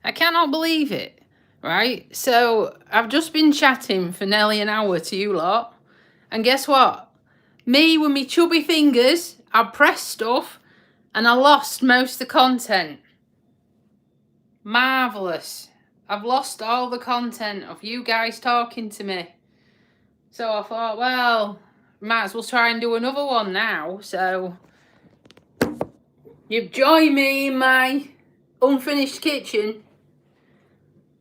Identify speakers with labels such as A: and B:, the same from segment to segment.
A: I cannot believe it, right? So I've just been chatting for nearly an hour to you lot, and guess what? Me with me chubby fingers, I pressed stuff, and I lost most of the content. Marvellous. I've lost all the content of you guys talking to me. So I thought, well, might as well try and do another one now. So you've joined me in my unfinished kitchen.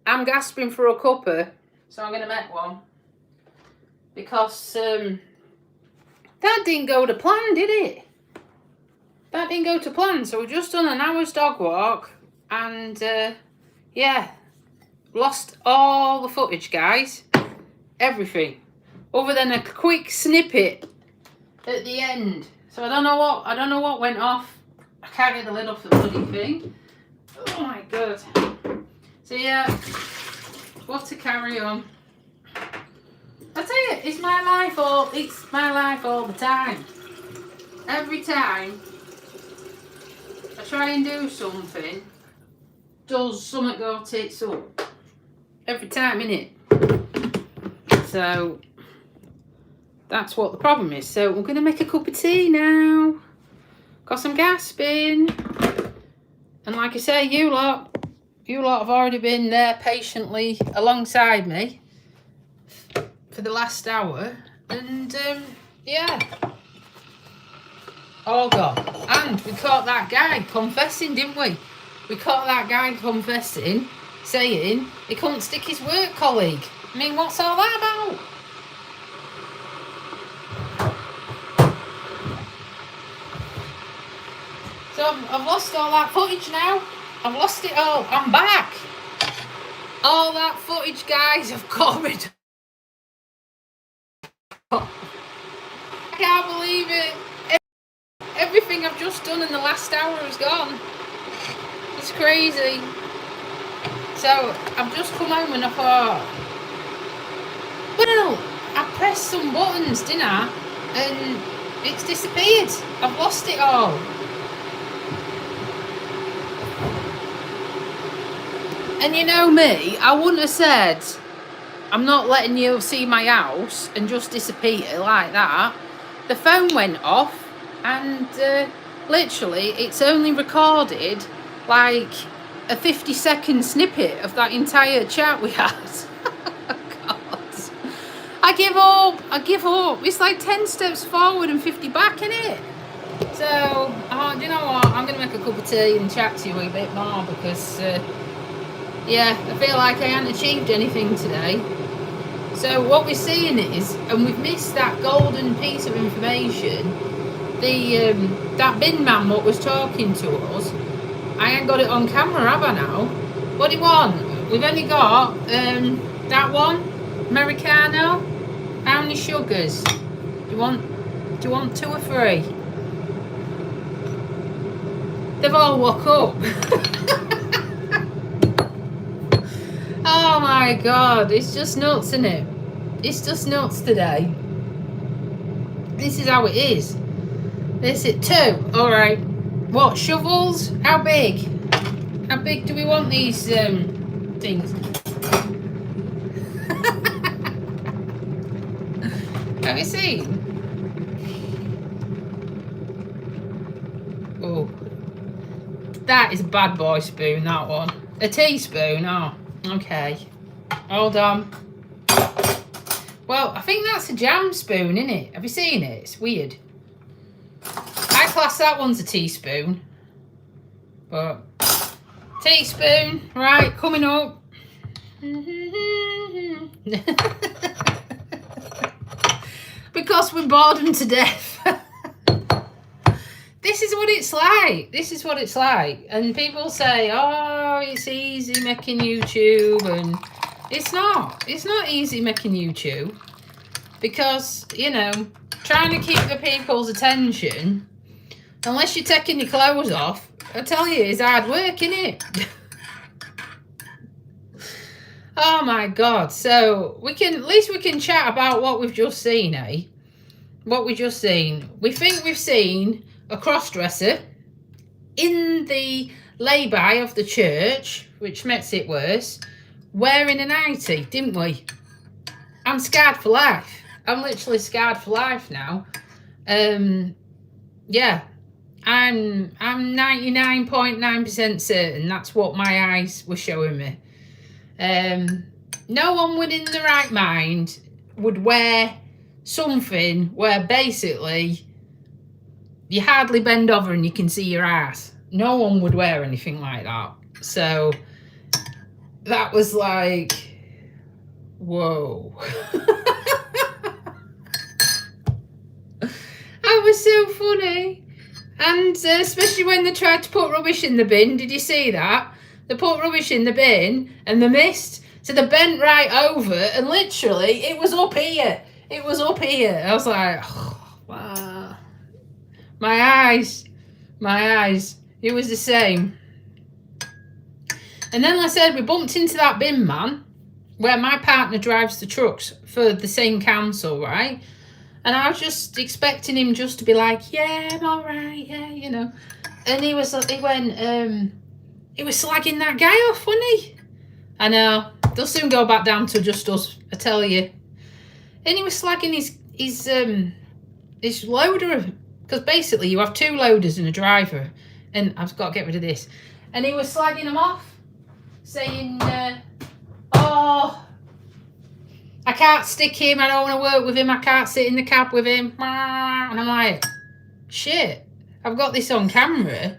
A: I'm gasping for a cuppa, so I'm going to make one. Because that didn't go to plan, did it? That didn't go to plan. So we've just done an hour's dog walk. And, yeah, lost all the footage, guys. Everything. Other than a quick snippet at the end. So I don't know what went off. I can't get the lid off the bloody thing. Oh my god. So yeah, what to carry on. I tell you, it's my life all the time. Every time I try and do something, does something go tits up. Every time, innit? So that's what the problem is. So we're gonna make a cup of tea now. Got some gasping. And like I say, you lot have already been there patiently alongside me for the last hour. And yeah. All gone. And we caught that guy confessing, didn't we? We caught that guy confessing, saying he couldn't stick his work colleague. I mean, what's all that about? So I've lost all that footage now. I've lost it all. I'm back. All that footage, guys, have covered. I can't believe it. Everything I've just done in the last hour is gone. It's crazy. So I've just come home and I thought, well, I pressed some buttons, didn't I? And it's disappeared. I've lost it all. And you know me, I wouldn't have said, I'm not letting you see my house and just disappear like that. The phone went off and literally it's only recorded like a 50-second snippet of that entire chat we had. God. I give up. It's like 10 steps forward and 50 back, innit? So, do you know what? I'm going to make a cup of tea and chat to you a bit more because... yeah, I feel like I haven't achieved anything today. So what we're seeing is, and we've missed that golden piece of information, the that bin man what was talking to us, I ain't got it on camera, have I now? What do you want? We've only got that one, Americano. How many sugars? Do you want 2 or 3? They've all woke up. Oh my god, it's just nuts, isn't it? It's just nuts today. This is how it is. This is 2. Alright. What, shovels? How big? How big do we want these things? Have you seen? Oh. That is a bad boy spoon, that one. A teaspoon, oh. Okay, hold on. Well, I think that's a jam spoon, isn't it? Have you seen it? It's weird. I class that one's a teaspoon. But, teaspoon, right, coming up. Because we're bored to death. This is what it's like. This is what it's like. And people say, oh, it's easy making YouTube. And it's not. It's not easy making YouTube. Because, you know, trying to keep the people's attention, unless you're taking your clothes off, I tell you, it's hard work, innit? Oh, my God. So, at least we can chat about what we've just seen, eh? What we've just seen. We think we've seen... a cross-dresser in the lay-by of the church, which makes it worse, wearing a nightie, didn't we? I'm scarred for life. I'm literally scarred for life now. Yeah, I'm 99.9% certain that's what my eyes were showing me. No one within the right mind would wear something where basically you hardly bend over and you can see your ass. No one would wear anything like that. So that was like, whoa. That was so funny. And especially when they tried to put rubbish in the bin. Did you see that? They put rubbish in the bin and they missed. So they bent right over and literally it was up here. It was up here. I was like, oh, wow. My eyes. It was the same. And then, like I said, we bumped into that bin man where my partner drives the trucks for the same council, right? And I was just expecting him just to be like, yeah, I'm all right, yeah, you know. And he was slagging that guy off, wasn't he? I know. They'll soon go back down to just us, I tell you. And he was slagging his loader, because basically you have two loaders and a driver. And I've got to get rid of this. And he was slagging them off, saying, oh, I can't stick him, I don't want to work with him, I can't sit in the cab with him. And I'm like, shit, I've got this on camera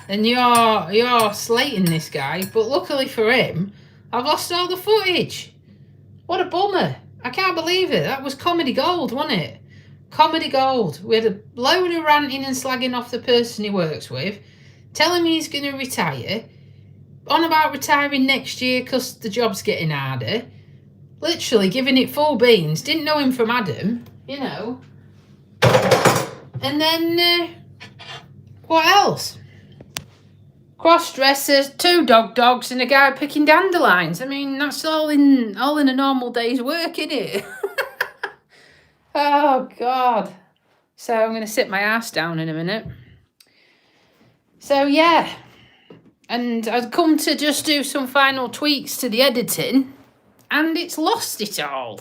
A: and you're slating this guy, but luckily for him, I've lost all the footage. What a bummer. I can't believe it. That was comedy gold, wasn't it? Comedy gold. We had a load of ranting and slagging off the person he works with, telling me he's going to retire, on about retiring next year because the job's getting harder, literally giving it full beans, didn't know him from Adam, you know. And then, what else? Cross-dressers, two dogs and a guy picking dandelions. I mean, that's all in a normal day's work, isn't it? Oh, God. So I'm going to sit my ass down in a minute. So, yeah. And I'd come to just do some final tweaks to the editing, and it's lost it all.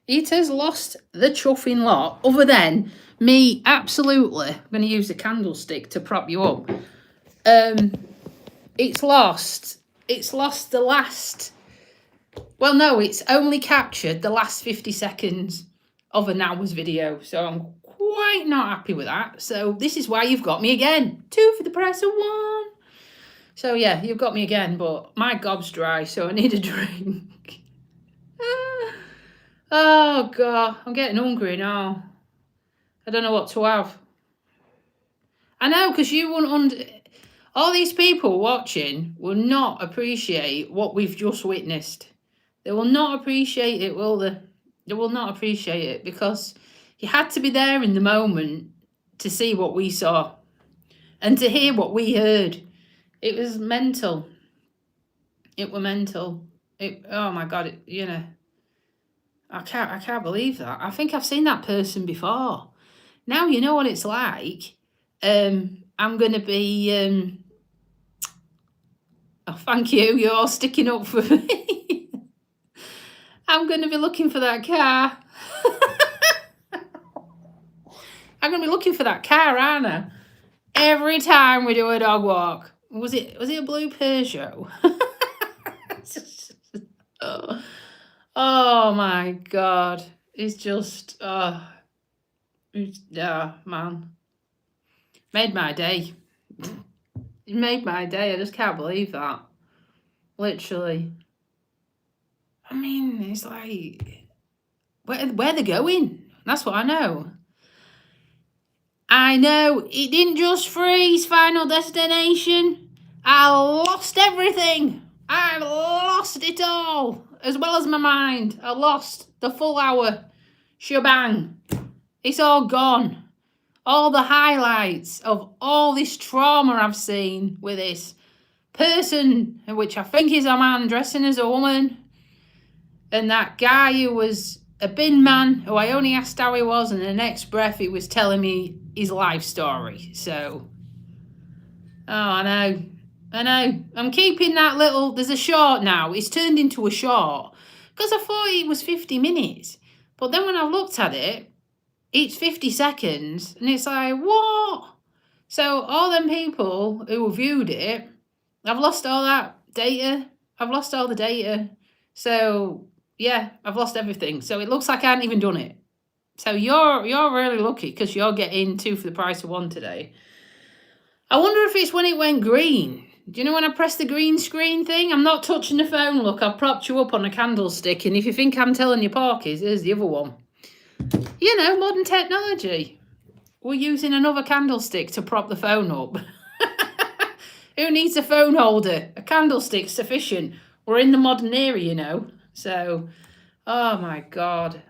A: It has lost the chuffing lot, other than me absolutely, I'm going to use a candlestick to prop you up. It's lost the last, well, no, it's only captured the last 50 seconds of an hour's video. So I'm quite not happy with that. So this is why you've got me again. 2 for the price of 1. So yeah, you've got me again, but my gob's dry, so I need a drink. Oh, God, I'm getting hungry now. I don't know what to have. I know, because you wouldn't all these people watching will not appreciate what we've just witnessed. They will not appreciate it, will they? They will not appreciate it, because you had to be there in the moment to see what we saw and to hear what we heard. It was mental. It were mental. Oh my God, you know. I can't believe that. I think I've seen that person before. Now you know what it's like. I'm going to be... oh, thank you. You're all sticking up for me. I'm going to be looking for that car. I'm going to be looking for that car, aren't I? Every time we do a dog walk. Was it a blue Peugeot? Oh my God. It's just, man. Made my day. It made my day. I just can't believe that. Literally. I mean, it's like, where they're going. That's what I know. I know it didn't just freeze Final Destination. I lost everything. I lost it all, as well as my mind. I lost the full hour shebang. It's all gone. All the highlights of all this trauma I've seen with this person, which I think is a man dressing as a woman, and that guy who was a bin man, who I only asked how he was, and the next breath he was telling me his life story. So, oh, I know. I know. I'm keeping that little... There's a short now. It's turned into a short. Because I thought it was 50 minutes. But then when I looked at it, it's 50 seconds. And it's like, what? So all them people who viewed it, I've lost all that data. I've lost all the data. So, yeah, I've lost everything. So it looks like I hadn't even done it. So you're really lucky because you're getting 2 for the price of 1 today. I wonder if it's when it went green. Do you know when I press the green screen thing? I'm not touching the phone, look. I've propped you up on a candlestick. And if you think I'm telling you porkies, here's the other one. You know, modern technology. We're using another candlestick to prop the phone up. Who needs a phone holder? A candlestick's sufficient. We're in the modern era, you know. So, oh my God.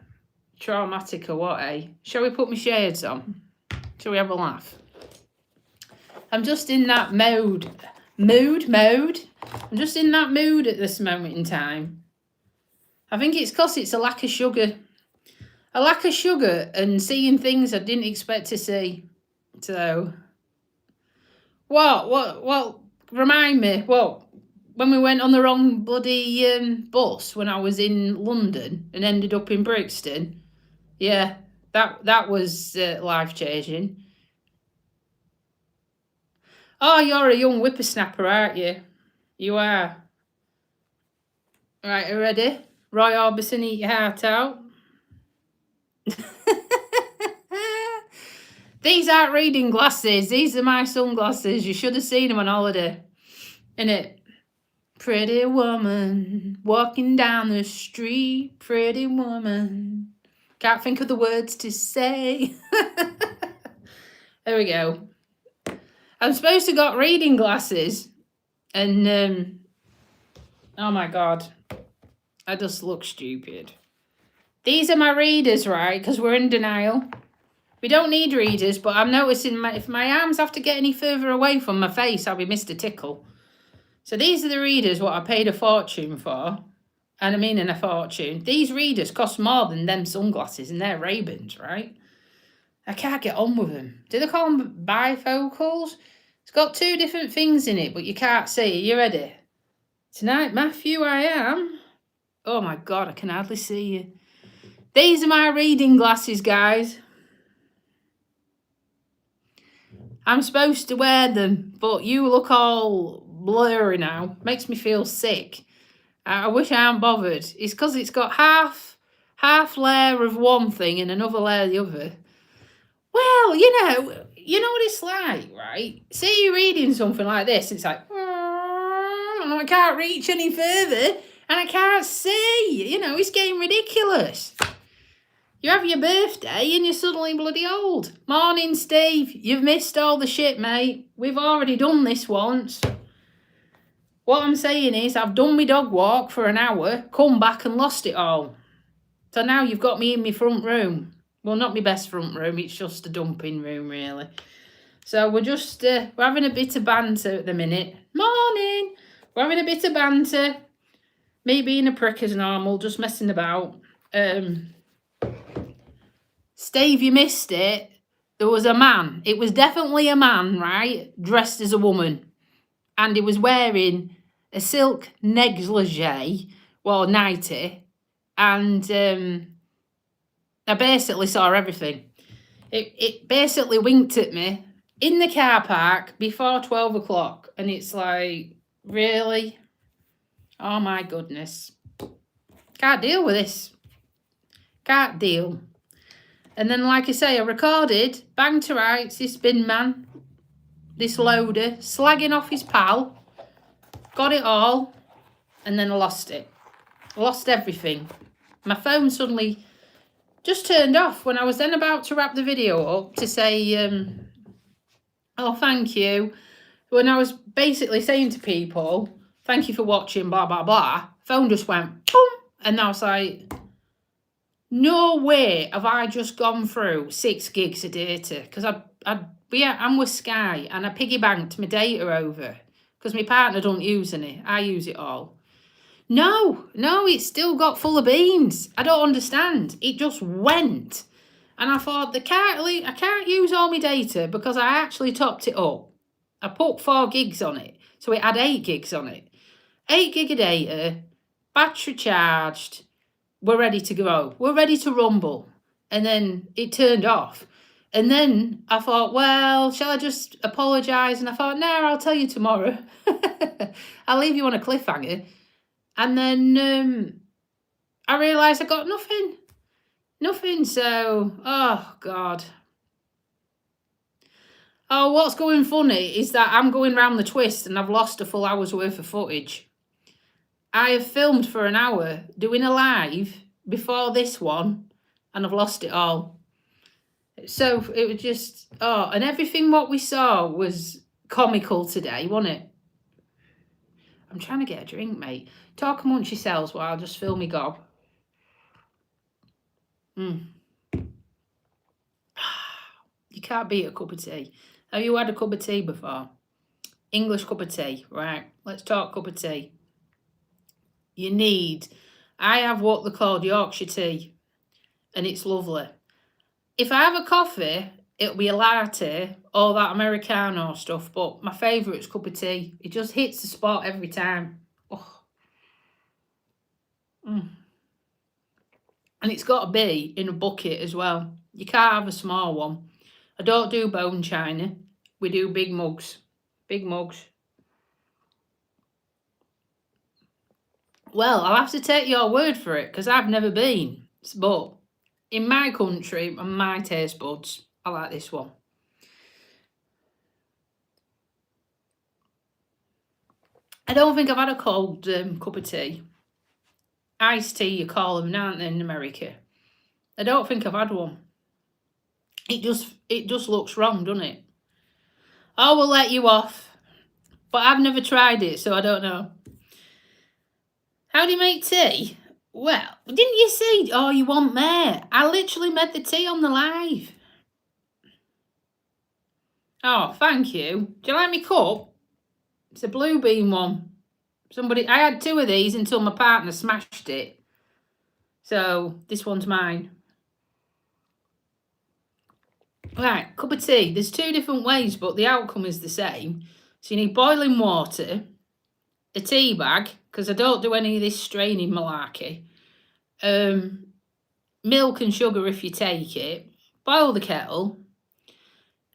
A: Traumatic or what, eh? Shall we put my shades on? Shall we have a laugh? I'm just in that mode. I'm just in that mood at this moment in time. I think it's because it's a lack of sugar. A lack of sugar and seeing things I didn't expect to see. So, what, remind me, when we went on the wrong bloody bus when I was in London and ended up in Brixton, yeah, that was life-changing. Oh, you're a young whippersnapper, aren't you? You are. Right, are you ready? Roy Orbison, eat your heart out. These aren't reading glasses. These are my sunglasses. You should have seen them on holiday. Innit? Pretty woman walking down the street. Pretty woman. Can't think of the words to say. There we go. I'm supposed to got reading glasses. And, oh my God. I just look stupid. These are my readers, right? Because we're in denial. We don't need readers, but I'm noticing if my arms have to get any further away from my face, I'll be Mr. Tickle. So these are the readers what I paid a fortune for. And I mean a fortune. These readers cost more than them sunglasses and they're Ray-Bans, right? I can't get on with them. Do they call them bifocals? It's got 2 different things in it, but you can't see. Are you ready? Tonight, Matthew, I am. Oh my God, I can hardly see you. These are my reading glasses, guys. I'm supposed to wear them, but you look all blurry now. Makes me feel sick. I wish I hadn't bothered. It's because it's got half layer of one thing and another layer of the other. Well, you know what it's like, right? See you reading something like this, it's like, and I can't reach any further, and I can't see. You know, it's getting ridiculous. You have your birthday and you're suddenly bloody old. Morning, Steve. You've missed all the shit, mate. We've already done this once. What I'm saying is I've done my dog walk for an hour, come back and lost it all. So now you've got me in my front room. Well, not my best front room. It's just a dumping room, really. So we're just we're having a bit of banter at the minute. Morning. We're having a bit of banter. Me being a prick as normal, just messing about. Steve, you missed it. There was a man. It was definitely a man, right? Dressed as a woman. And he was wearing a silk negligee, well, nightie. And I basically saw everything. It basically winked at me in the car park before 12 o'clock. And it's like, really? Oh, my goodness. Can't deal with this. Can't deal. And then, like I say, I recorded, bang to rights, this bin man, this loader, slagging off his pal, got it all, and then I lost it. I lost everything. My phone suddenly just turned off when I was then about to wrap the video up to say, oh, thank you. When I was basically saying to people, thank you for watching, blah, blah, blah, phone just went, boom, and I was like, no way have I just gone through 6 gigs of data, because I'm with Sky and I piggybanked my data over because my partner don't use any. I use it all. No, it's still got full of beans. I don't understand. It just went. And I thought, I can't use all my data because I actually topped it up. I put 4 gigs on it. So it had 8 gigs on it. 8 gig of data, battery charged, we're ready to go. We're ready to rumble. And then it turned off. And then I thought, well, shall I just apologise? And I thought, no, I'll tell you tomorrow. I'll leave you on a cliffhanger. And then I realised I got nothing. Nothing. So, oh, God. Oh, what's going funny is that I'm going round the twist and I've lost a full hour's worth of footage. I have filmed for an hour doing a live before this one and I've lost it all. So it was just, and everything what we saw was comical today, wasn't it? I'm trying to get a drink, mate. Talk amongst yourselves while I'll just fill me gob. You can't beat a cup of tea. Have you had a cup of tea before? English cup of tea, right? Let's talk cup of tea. I have what they call Yorkshire tea, and it's lovely. If I have a coffee, it'll be a latte or that Americano stuff, but my favourite is cup of tea. It just hits the spot every time. Oh. And it's got to be in a bucket as well. You can't have a small one. I don't do bone china. We do big mugs. Big mugs. Well, I'll have to take your word for it because I've never been. But in my country and my taste buds, I like this one. I don't think I've had a cold cup of tea. Iced tea, you call them, aren't they, in America? I don't think I've had one. It just looks wrong, doesn't it? Oh, we'll let you off. But I've never tried it, so I don't know. How do you make tea? Well, didn't you see? Oh, you want more? I literally made the tea on the live. Oh, thank you. Do you like me cup? It's a Blue Bean one. I had 2 of these until my partner smashed it. So, this one's mine. Right, cup of tea. There's 2 different ways, but the outcome is the same. So, you need boiling water, a tea bag, because I don't do any of this straining malarkey. Milk and sugar if you take it. Boil the kettle.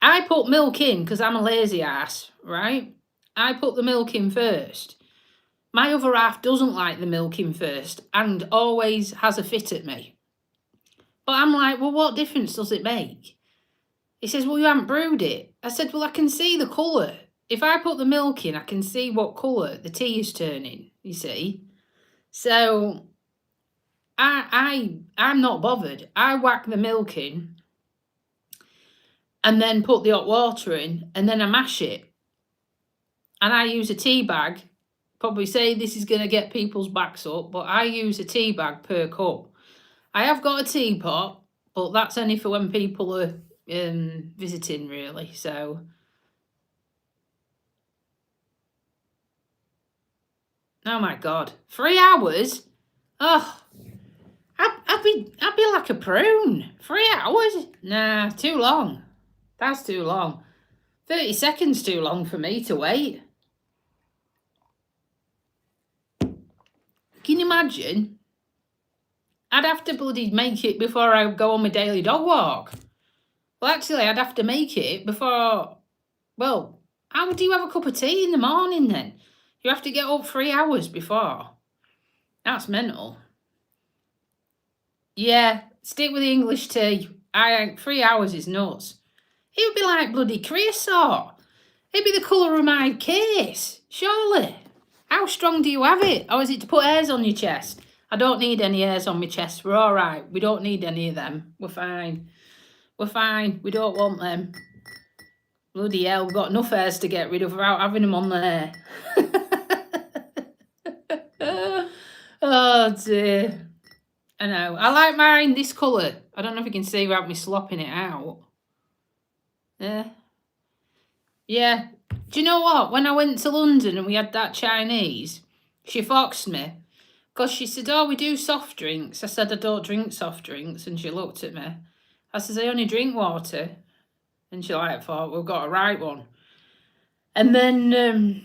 A: I put milk in because I'm a lazy ass, right? I put the milk in first. My other half doesn't like the milk in first and always has a fit at me. But I'm like, well, what difference does it make? He says, well, you haven't brewed it. I said, well, I can see the colour. If I put the milk in, I can see what colour the tea is turning, you see. So I'm not bothered. I whack the milk in and then put the hot water in and then I mash it. And I use a tea bag. Probably say this is going to get people's backs up, but I use a tea bag per cup. I have got a teapot, but that's only for when people are visiting, really. So oh my God, 3 hours? Oh, I'd be like a prune. 3 hours? Nah, too long. That's too long. 30 seconds too long for me to wait. Can you imagine? I'd have to bloody make it before I go on my daily dog walk. Well, actually, I'd have to make it before... Well, how do you have a cup of tea in the morning then? You have to get up 3 hours before. That's mental. Yeah, stick with the English tea. 3 hours is nuts. It would be like bloody creosote. It'd be the colour of my case, surely. How strong do you have it? Or is it to put hairs on your chest? I don't need any hairs on my chest. We're all right. We don't need any of them. We're fine. We're fine. We don't want them. Bloody hell, we've got enough hairs to get rid of without having them on there. Oh, dear. I know. I like mine this colour. I don't know if you can see without me slopping it out. Yeah. Do you know what? When I went to London and we had that Chinese, she foxed me. Because she said, oh, we do soft drinks. I said, I don't drink soft drinks. And she looked at me. I said, I only drink water. And she thought, we've got a right one. And then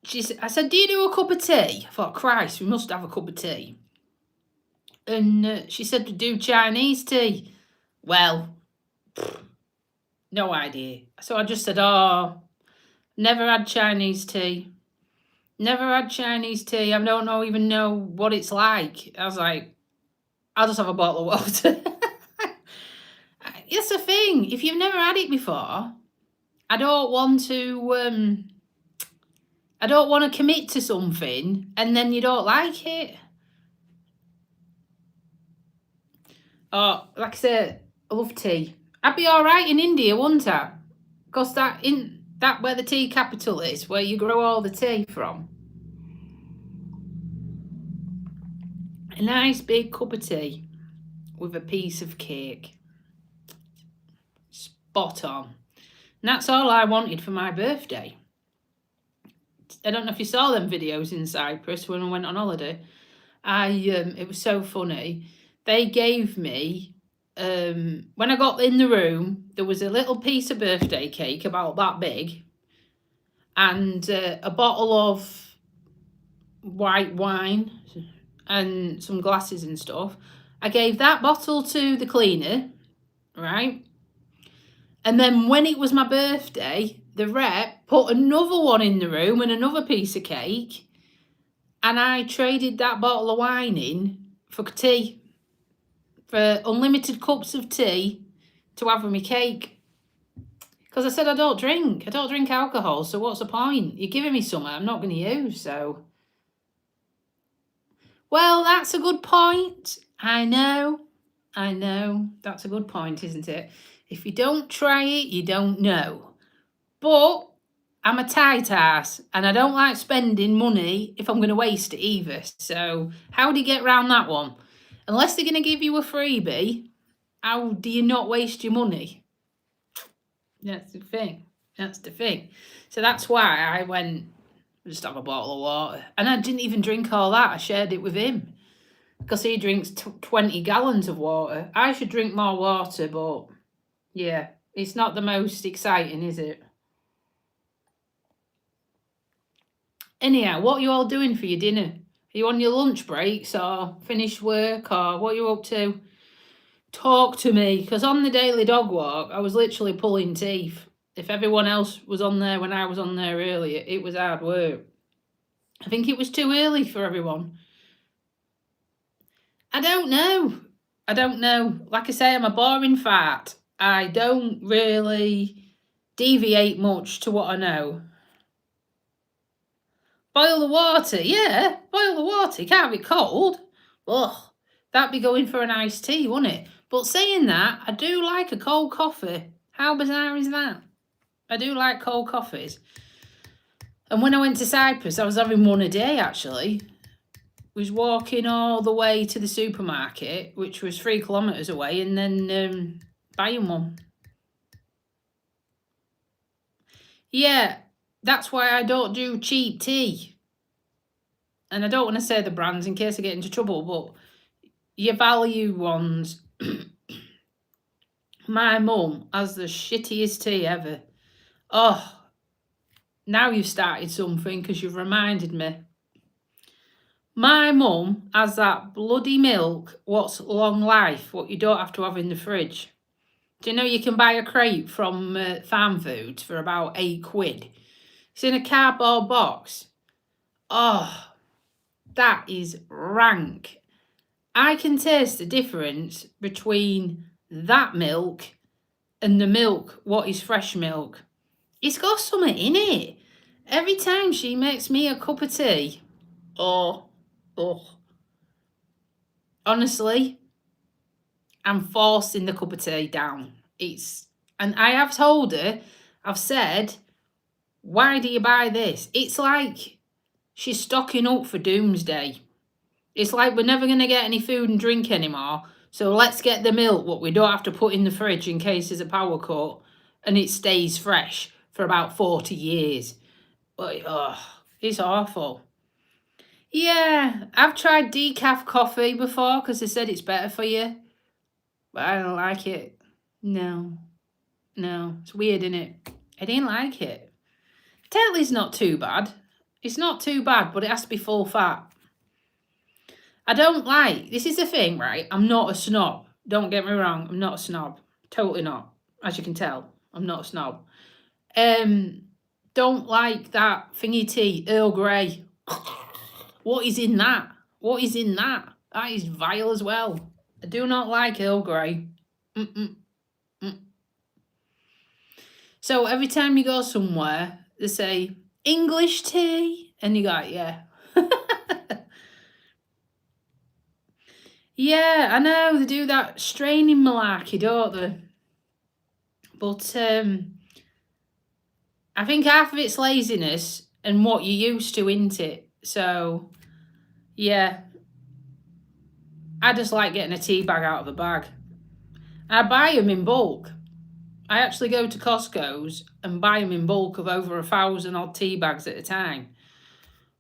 A: I said, do you do a cup of tea? I thought, Christ, we must have a cup of tea. And she said, we do Chinese tea. Well, no idea. So I just said, oh, never had Chinese tea. Never had Chinese tea. I don't even know what it's like. I was like, I'll just have a bottle of water. It's the thing. If you've never had it before, I don't want to commit to something and then you don't like it. Oh, like I said, I love tea. I'd be all right in India, wouldn't I? Because that where the tea capital is, where you grow all the tea from. A nice big cup of tea with a piece of cake. Spot on. And that's all I wanted for my birthday. I don't know if you saw them videos in Cyprus when I went on holiday. It was so funny. They gave me, when I got in the room, there was a little piece of birthday cake about that big and a bottle of white wine and some glasses and stuff. I gave that bottle to the cleaner, right? And then when it was my birthday, the rep put another one in the room and another piece of cake. And I traded that bottle of wine in for tea, for unlimited cups of tea to have with my cake. Because I said I don't drink alcohol, so what's the point? You're giving me something I'm not going to use, so. Well, that's a good point. I know. That's a good point, isn't it? If you don't try it, you don't know. But I'm a tight ass and I don't like spending money if I'm going to waste it either. So how do you get around that one? Unless they're going to give you a freebie, how do you not waste your money? That's the thing. So that's why I went, just have a bottle of water. And I didn't even drink all that. I shared it with him. Because he drinks 20 gallons of water. I should drink more water, but yeah, it's not the most exciting, is it? Anyhow, what are you all doing for your dinner? Are you on your lunch breaks or finished work or what are you up to? Talk to me, because on the daily dog walk, I was literally pulling teeth. If everyone else was on there when I was on there earlier, it was hard work. I think it was too early for everyone. I don't know. Like I say, I'm a boring fart. I don't really deviate much to what I know. Boil the water, yeah. Boil the water. It can't be cold. Ugh, that'd be going for an iced tea, wouldn't it? But saying that, I do like a cold coffee. How bizarre is that? I do like cold coffees. And when I went to Cyprus, I was having one a day, actually. Was walking all the way to the supermarket, which was 3 kilometres away, and then buying one. Yeah, that's why I don't do cheap tea. And I don't want to say the brands in case I get into trouble, but your value ones. My mum has the shittiest tea ever. Oh, now you've started something because you've reminded me. My mum has that bloody milk, what's long life, what you don't have to have in the fridge. Do you know you can buy a crate from Farm Foods for about £8? It's in a cardboard box. Oh, that is rank. I can taste the difference between that milk and the milk, what is fresh milk. It's got something in it. Every time she makes me a cup of tea, honestly, I'm forcing the cup of tea down. And I have told her, I've said, why do you buy this? It's like she's stocking up for doomsday. It's like we're never going to get any food and drink anymore. So let's get the milk, what we don't have to put in the fridge in case there's a power cut, and it stays fresh for about 40 years. But, it's awful. Yeah, I've tried decaf coffee before because they said it's better for you. But I don't like it. No, it's weird, isn't it? I didn't like it. Tetley's not too bad. It's not too bad, but it has to be full fat. I don't like, this is the thing, right? I'm not a snob. Don't get me wrong. I'm not a snob. Totally not. As you can tell, I'm not a snob. Don't like that thingy tea, Earl Grey. What is in that? What is in that? That is vile as well. I do not like Earl Grey. So every time you go somewhere, they say, English tea. And you go, yeah. Yeah, I know. They do that straining malarkey, don't they? But I think half of it's laziness and what you're used to, isn't it? So, yeah. I just like getting a tea bag out of a bag. I buy them in bulk. I actually go to Costco's and buy them in bulk of over 1,000 odd tea bags at a time.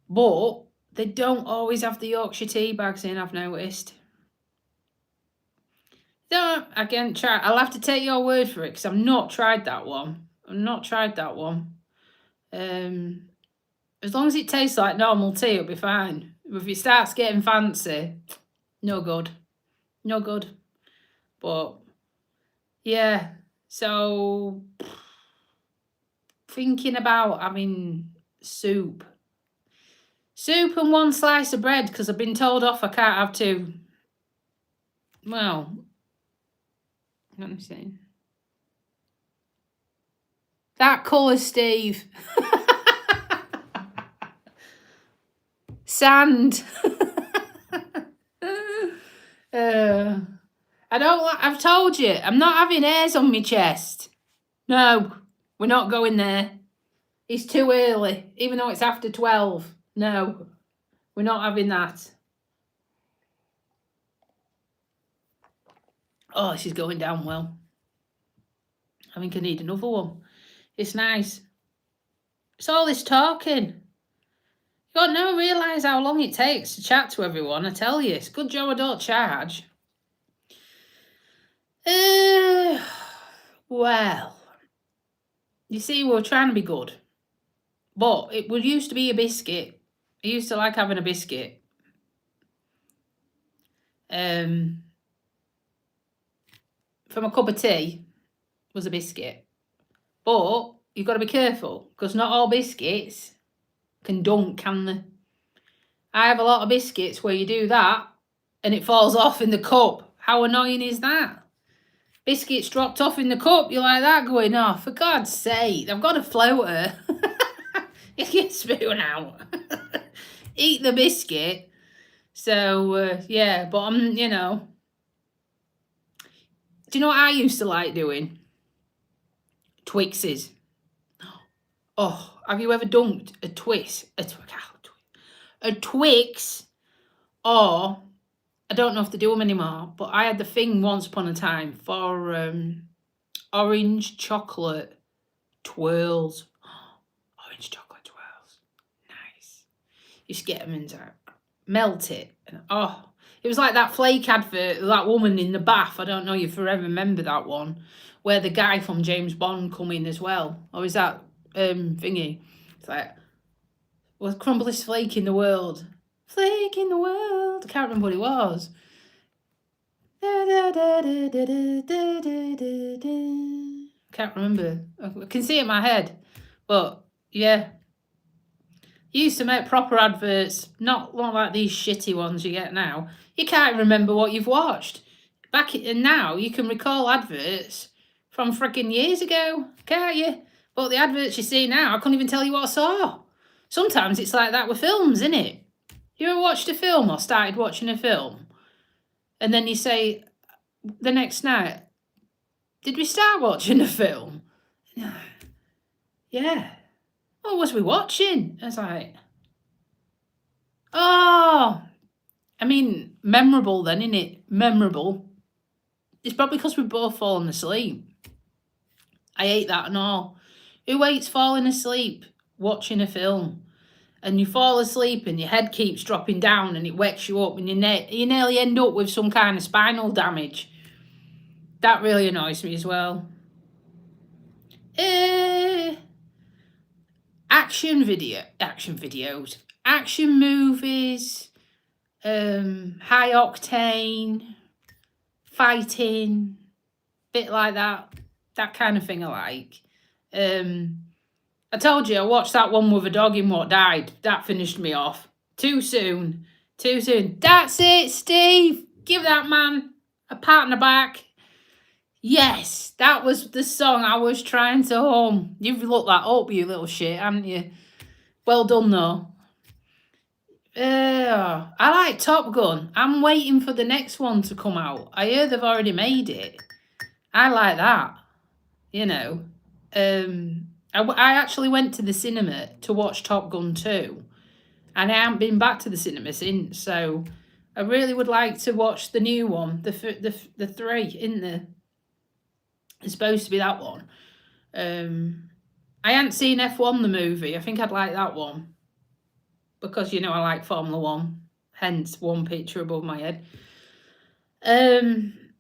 A: But they don't always have the Yorkshire tea bags in, I've noticed. Don't, again, try. I'll have to take your word for it because I've not tried that one. As long as it tastes like normal tea, it'll be fine. If it starts getting fancy, no good. No good. But, yeah. So, thinking about having soup. Soup and one slice of bread because I've been told off I can't have two. Well, let me see. That colour, Steve. Sand. I don't. I've told you, I'm not having hairs on my chest. No, we're not going there. It's too early, even though it's after 12. No, we're not having that. Oh, this is going down well. I think I need another one. It's nice. It's all this talking. You got no realise how long it takes to chat to everyone. I tell you, it's a good job I don't charge. Well, you see, we were trying to be good, but it would used to be a biscuit. I used to like having a biscuit. From a cup of tea was a biscuit, but you've got to be careful because not all biscuits can dunk, can they? I have a lot of biscuits where you do that and it falls off in the cup. How annoying is that? Biscuits dropped off in the cup. You're like that going, oh, for God's sake, I've got a floater. You can spoon out. Eat the biscuit. So, yeah, but I'm, do you know what I used to like doing? Twixes. Oh, have you ever dunked a Twix? A Twix, or I don't know if they do them anymore, but I had the thing once upon a time for orange chocolate twirls. Orange chocolate twirls. Nice. You just get them and melt it. And, it was like that Flake advert, that woman in the bath. I don't know if you ever remember that one, where the guy from James Bond come in as well. Or is that thingy? It's like, well, crumbliest flake in the world. Flake in the world. I can't remember what it was. Can't remember. I can see it in my head. But, yeah. You used to make proper adverts, not like these shitty ones you get now. You can't remember what you've watched. And now you can recall adverts from freaking years ago, can't you? But the adverts you see now, I couldn't even tell you what I saw. Sometimes it's like that with films, isn't it? You ever watched a film or started watching a film? And then you say the next night, did we start watching a film? Yeah. What was we watching? I was like, oh. I mean, memorable then, innit? Memorable. It's probably because we've both fallen asleep. I hate that and all. Who hates falling asleep watching a film? And you fall asleep and your head keeps dropping down and it wakes you up and you nearly end up with some kind of spinal damage. That really annoys me as well. action videos, action movies, high octane, fighting, bit like that kind of thing I like. I told you I watched that one with a dog in what died. That finished me off. Too soon. That's it, Steve. Give that man a pat on the back. Yes, that was the song I was trying to hum. You've looked that up, you little shit, haven't you? Well done, though. I like Top Gun. I'm waiting for the next one to come out. I heard they've already made it. I like that. You know. I actually went to the cinema to watch Top Gun 2. And I haven't been back to the cinema since. So I really would like to watch the new one. The 3, isn't there? It's supposed to be that one. I hadn't seen F1 the movie. I think I'd like that one. Because, you know, I like Formula 1. Hence, one picture above my head.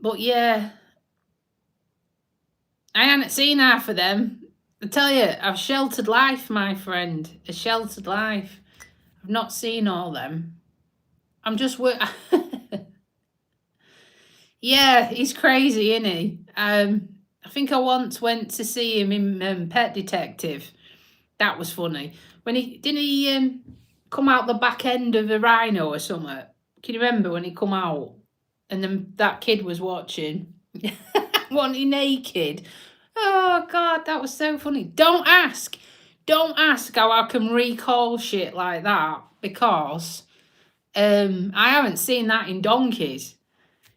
A: But yeah. I hadn't seen half of them. I tell you, I've sheltered life, my friend. A sheltered life. I've not seen all them. I'm just yeah, he's crazy, isn't he? I think I once went to see him in Pet Detective. That was funny. When he come out the back end of a rhino or something? Can you remember when he come out and then that kid was watching? Wasn't he naked? Oh God, that was so funny. Don't ask how I can recall shit like that because I haven't seen that in donkeys.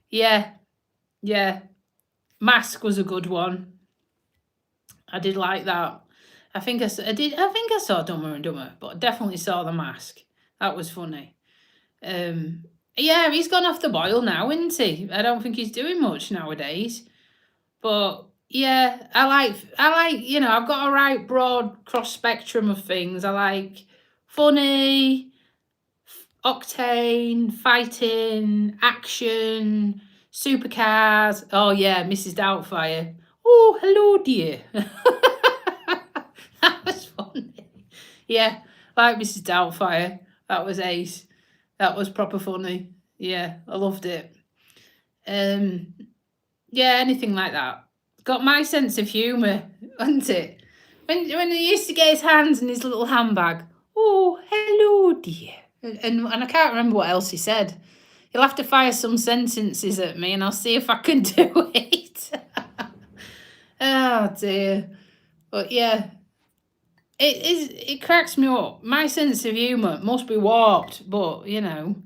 A: Yeah. Mask was a good one. I did like that. I think I saw Dumber and Dumber, but I definitely saw The Mask. That was funny. Yeah, he's gone off the boil now, isn't he? I don't think he's doing much nowadays. But yeah, I like, you know, I've got a right broad cross spectrum of things. I like funny, octane, fighting, action, supercars. Oh yeah, Mrs. Doubtfire. Oh, hello, dear. That was funny. Yeah, like Mrs. Doubtfire. That was ace. That was proper funny. Yeah, I loved it. Yeah, anything like that. Got my sense of humour, hasn't it? When he used to get his hands in his little handbag. Oh, hello, dear. And I can't remember what else he said. You'll have to fire some sentences at me and I'll see if I can do it. Oh, dear. But yeah, it cracks me up. My sense of humour must be warped, but, you know.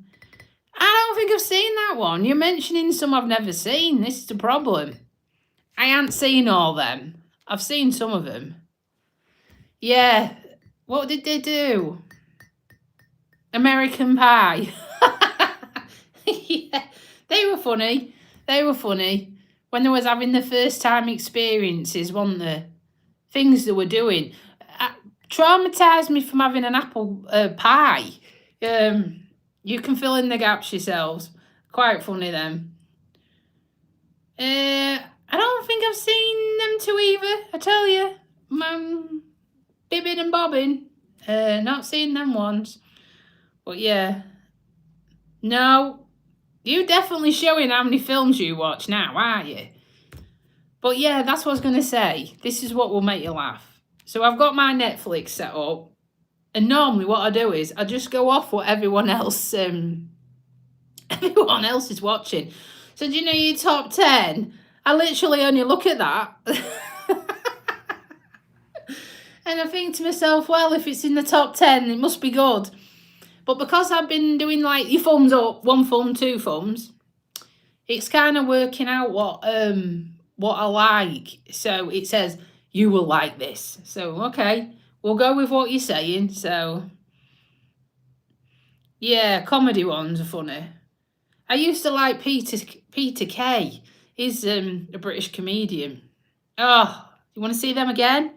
A: I don't think I've seen that one. You're mentioning some I've never seen. This is the problem. I ain't seen all them. I've seen some of them. Yeah. What did they do? American Pie. Yeah. They were funny. When they was having the first time experiences, weren't there? Things they were doing. Traumatised me from having an apple pie. You can fill in the gaps yourselves. Quite funny, them. I don't think I've seen them two either, I tell you. Bibbing and bobbing. Not seen them ones. But yeah. No. You're definitely showing how many films you watch now, aren't you? But yeah, that's what I was going to say. This is what will make you laugh. So I've got my Netflix set up. And normally what I do is I just go off what everyone else is watching. So do you know your top 10? I literally only look at that. And I think to myself, well, if it's in the top 10, it must be good. But because I've been doing like your thumbs up, 1 thumb, 2 thumbs, it's kind of working out what I like. So it says, you will like this. So, okay, we'll go with what you're saying. So, yeah, comedy ones are funny. I used to like Peter Kay. He's a British comedian. Oh, you want to see them again?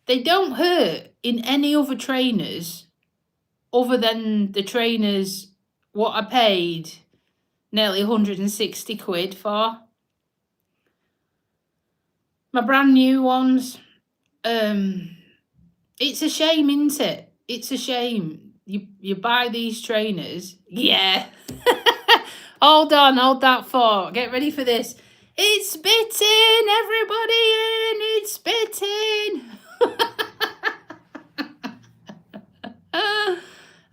A: They don't hurt in any other trainers other than the trainers what I paid nearly 160 quid for. My brand new ones, It's a shame, isn't it? It's a shame. You buy these trainers. Yeah. Hold on, hold that thought. Get ready for this. It's spitting, everybody in. It's spitting.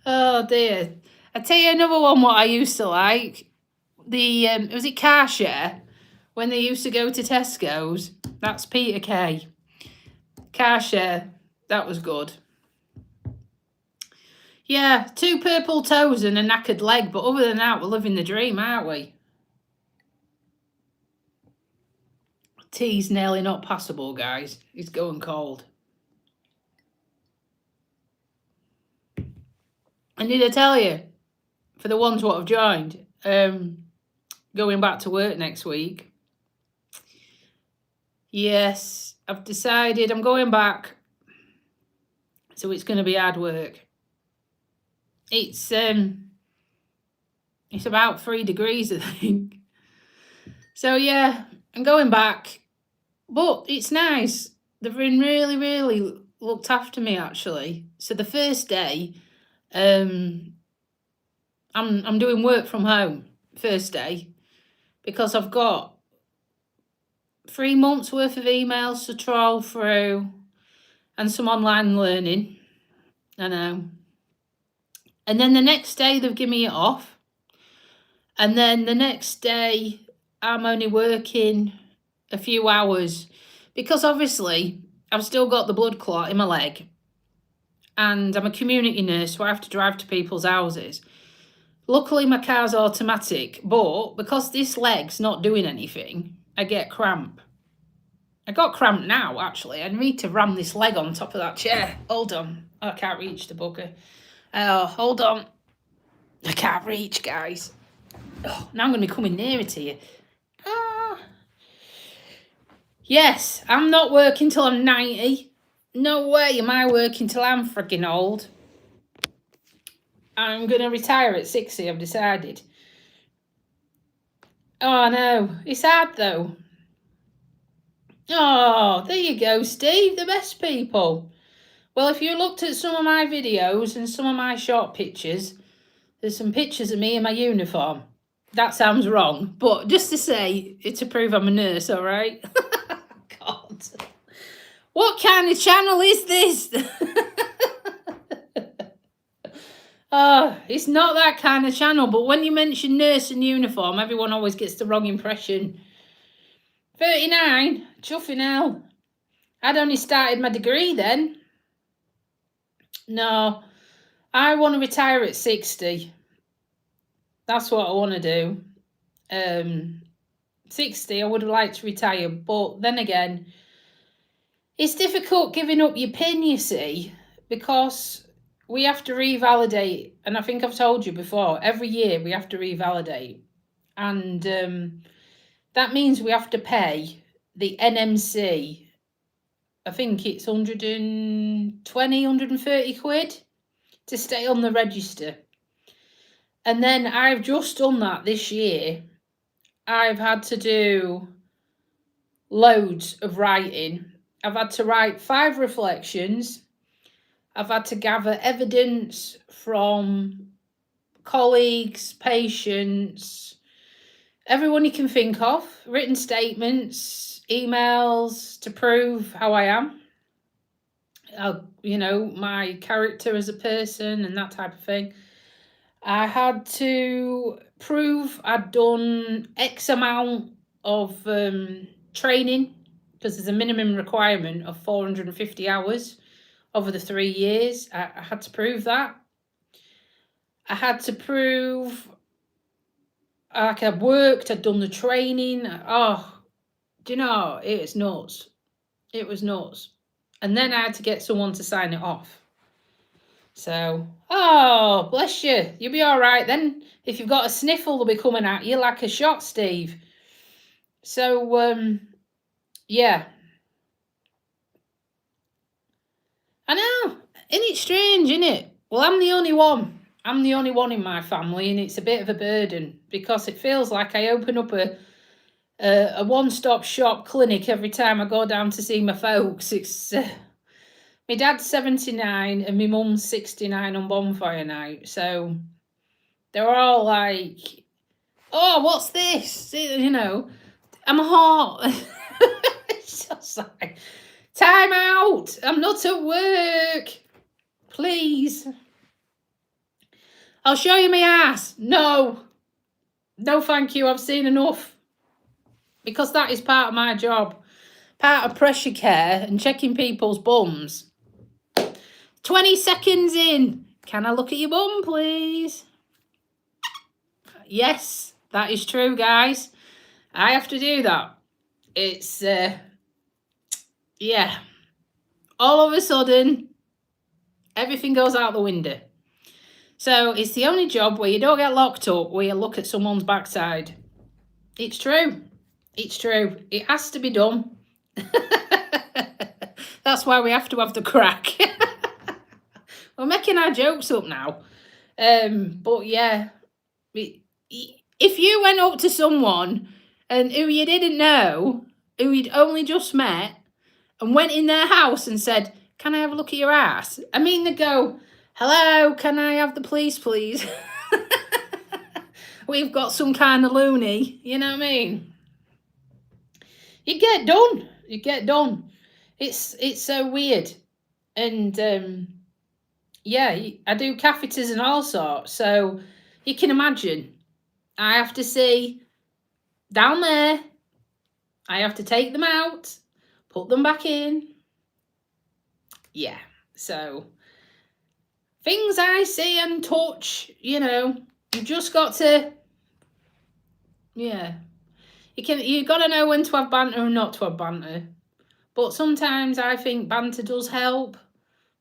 A: Oh dear. I tell you another one what I used to like. The was it car share? When they used to go to Tesco's. That's Peter Kay. Car share. That was good. Yeah, 2 purple toes and a knackered leg, but other than that, we're living the dream, aren't we? Tea's nearly not passable, guys. It's going cold. And did I tell you, for the ones what have joined, going back to work next week? Yes, I've decided I'm going back. So it's going to be hard work. It's about 3 degrees, I think. So yeah, I'm going back. But it's nice. They've been really, really looked after me, actually. So the first day, I'm doing work from home first day because I've got 3 months worth of emails to trawl through and some online learning. I know. And then the next day they've given me it off. And then the next day I'm only working a few hours because obviously I've still got the blood clot in my leg. And I'm a community nurse, so I have to drive to people's houses. Luckily, my car's automatic, but because this leg's not doing anything, I get cramp. I got cramp now, actually. I need to ram this leg on top of that chair. Hold on. Oh, I can't reach the bugger. Oh, hold on. I can't reach, guys. Oh, now I'm going to be coming nearer to you. Ah. Yes, I'm not working till I'm 90. No way am I working till I'm frigging old. I'm going to retire at 60, I've decided. Oh, no. It's hard, though. Oh, there you go, Steve. The best people. Well, if you looked at some of my videos and some of my short pictures, there's some pictures of me in my uniform. That sounds wrong, but just to say, it's to prove I'm a nurse, all right? God. What kind of channel is this? Oh, it's not that kind of channel, but when you mention nurse and uniform, everyone always gets the wrong impression. 39? Chuffing hell. I'd only started my degree then. No, I want to retire at 60. That's what I want to do. 60, I would have liked to retire, but then again, it's difficult giving up your pin, you see, because we have to revalidate, and I think I've told you before, every year we have to revalidate, and that means we have to pay the NMC, I think it's 130 quid to stay on the register. And then I've just done that this year. I've had to do loads of writing. I've had to write 5 reflections. I've had to gather evidence from colleagues, patients, everyone you can think of, written statements, emails to prove how I am, my character as a person and that type of thing. I had to prove I'd done X amount of training, because there's a minimum requirement of 450 hours over the 3 years. I had to prove that. I had to prove like I'd worked, I'd done the training. Oh, do you know, it was nuts. It was nuts. And then I had to get someone to sign it off. So, oh, bless you. You'll be all right then. If you've got a sniffle, they'll be coming at you like a shot, Steve. So, yeah. I know. Isn't it strange, isn't it? Well, I'm the only one. I'm the only one in my family, and it's a bit of a burden because it feels like I open up a one-stop shop clinic every time I go down to see my folks. It's My dad's 79 and my mum's 69 on bonfire night. So they were all like, oh, what's this? You know, I'm hot. It's just like, time out. I'm not at work. Please. I'll show you my ass. No. No, thank you. I've seen enough. Because that is part of my job. Part of pressure care and checking people's bums. 20 seconds in. Can I look at your bum, please? Yes, that is true, guys. I have to do that. It's, yeah. All of a sudden, everything goes out the window. So it's the only job where you don't get locked up where you look at someone's backside. It's true. It's true. It has to be done. That's why we have to have the crack. We're making our jokes up now. But yeah, if you went up to someone and who you didn't know, who you'd only just met, and went in their house and said, can I have a look at your ass? I mean, they go, hello, can I have the police, please? We've got some kind of loony, you know what I mean? You get done. You get done. It's so weird. And yeah, I do catheters and all sorts. So you can imagine, I have to see down there, I have to take them out, put them back in. Yeah, so things I see and touch, you know, you just got to, yeah. You got to know when to have banter and not to have banter. But sometimes I think banter does help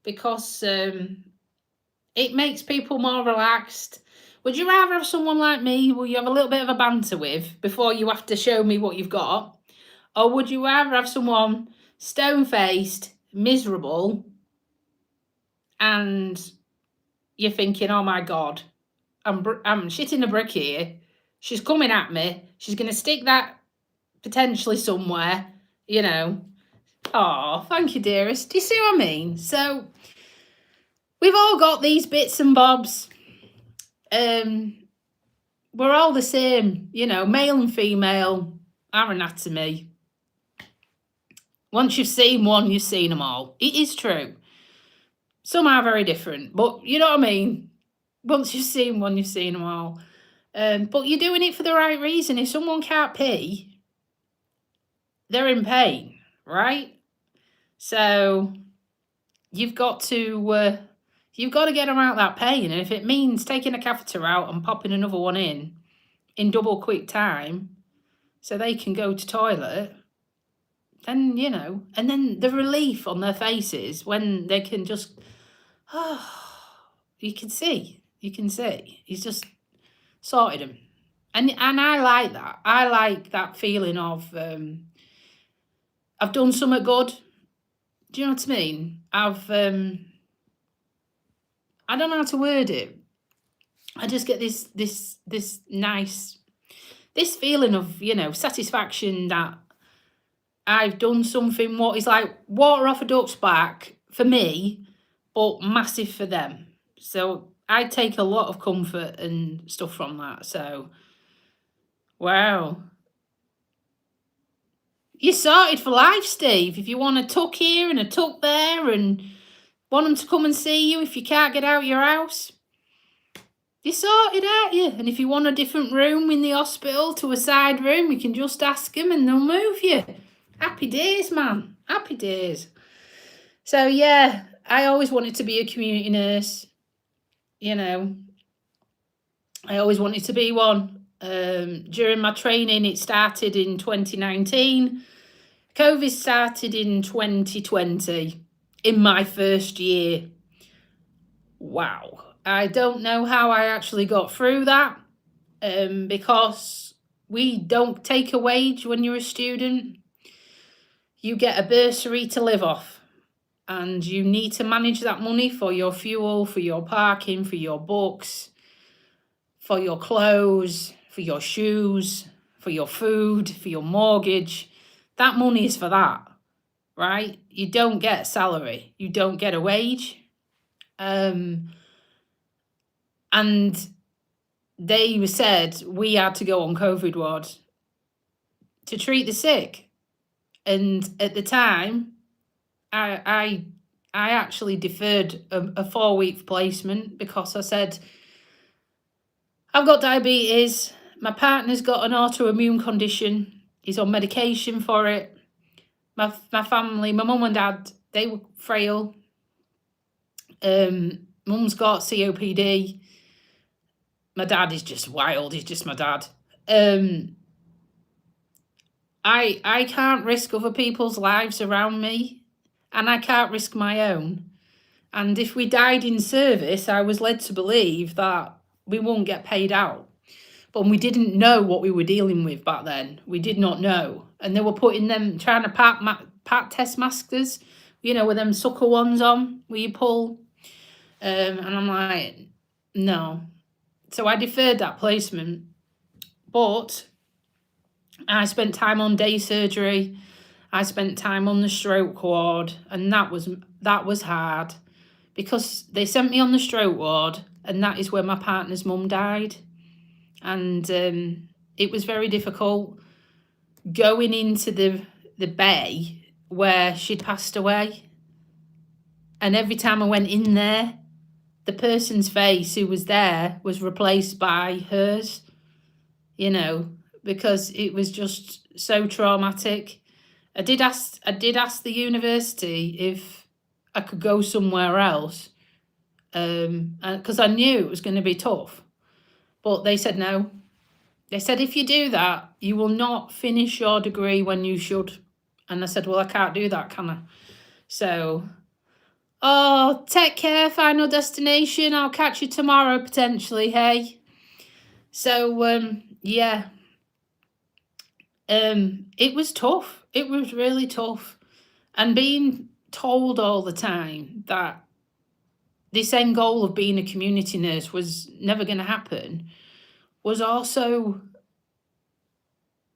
A: because it makes people more relaxed. Would you rather have someone like me who you have a little bit of a banter with before you have to show me what you've got? Or would you rather have someone stone-faced, miserable, and you're thinking, oh my God, I'm shitting a brick here. She's coming at me. She's going to stick that potentially somewhere, you know. Oh, thank you, dearest. Do you see what I mean? So we've all got these bits and bobs. We're all the same, you know, male and female, our anatomy. Once you've seen one, you've seen them all. It is true. Some are very different, but you know what I mean? Once you've seen one, you've seen them all. But you're doing it for the right reason. If someone can't pee, they're in pain, right? So you've got to get them out that pain. And if it means taking a catheter out and popping another one in double quick time so they can go to toilet, then, you know, and then the relief on their faces when they can just, you can see, he's just sorted them. And I like that. I like that feeling of, I've done something good. Do you know what I mean? I don't know how to word it. I just get this nice, this feeling of, you know, satisfaction that I've done something what is like water off a duck's back for me, but massive for them. So I take a lot of comfort and stuff from that. So, wow. You're sorted for life, Steve. If you want a tuck here and a tuck there and want them to come and see you if you can't get out your house, you're sorted, aren't you? And if you want a different room in the hospital to a side room, you can just ask them and they'll move you. Happy days, man. Happy days. So, yeah, I always wanted to be a community nurse. You know, I always wanted to be one. During my training, it started in 2019. COVID started in 2020, in my first year. Wow. I don't know how I actually got through that, because we don't take a wage when you're a student. You get a bursary to live off, and you need to manage that money for your fuel, for your parking, for your books, for your clothes, for your shoes, for your food, for your mortgage. That money is for that. right? You don't get a salary, you don't get a wage. And they said we had to go on COVID ward to treat the sick. And at the time, I actually deferred a 4-week placement because I said, I've got diabetes, my partner's got an autoimmune condition, he's on medication for it. My family, my mum and dad, they were frail. Mum's got COPD. My dad is just wild, he's just my dad. I can't risk other people's lives around me, and I can't risk my own. And if we died in service, I was led to believe that we won't get paid out. But we didn't know what we were dealing with back then. We did not know. And they were putting them, trying to pat test maskers, with them sucker ones on, where you pull. And I'm like, no. So I deferred that placement. But I spent time on day surgery. I spent time on the stroke ward, and that was hard because they sent me on the stroke ward, and that is where my partner's mum died. And it was very difficult going into the bay where she'd passed away. And every time I went in there, the person's face who was there was replaced by hers, because it was just so traumatic. I did ask the university if I could go somewhere else, because I knew it was going to be tough. But they said no. They said, if you do that, you will not finish your degree when you should. And I said, well, I can't do that, can I? So, take care, Final Destination. I'll catch you tomorrow, potentially, hey? So, yeah. It was tough. It was really tough. And being told all the time that this end goal of being a community nurse was never going to happen was also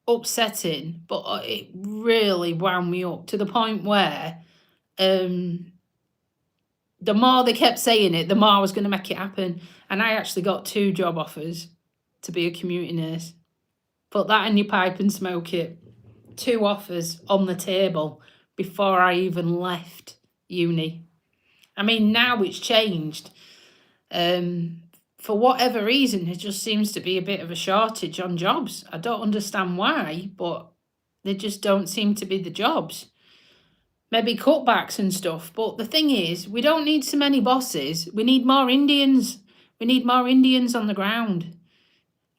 A: upsetting, but it really wound me up to the point where the more they kept saying it, the more I was going to make it happen. And I actually got 2 job offers to be a community nurse. Put that in your pipe and smoke it. 2 offers on the table before I even left uni. I mean, now it's changed. For whatever reason, there just seems to be a bit of a shortage on jobs. I don't understand why, but there just don't seem to be the jobs. Maybe cutbacks and stuff. But the thing is, we don't need so many bosses. We need more Indians. We need more Indians on the ground.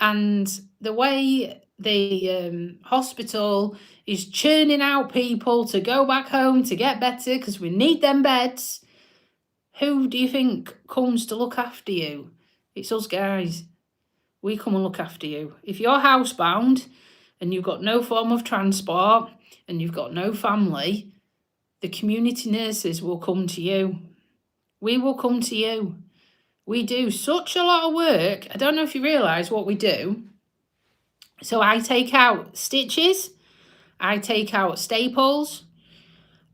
A: And the way the hospital is churning out people to go back home to get better because we need them beds, who do you think comes to look after you? It's us guys. We come and look after you. If you're housebound and you've got no form of transport and you've got no family, the community nurses will come to you. We will come to you. We do such a lot of work. I don't know if you realise what we do. So I take out stitches. I take out staples.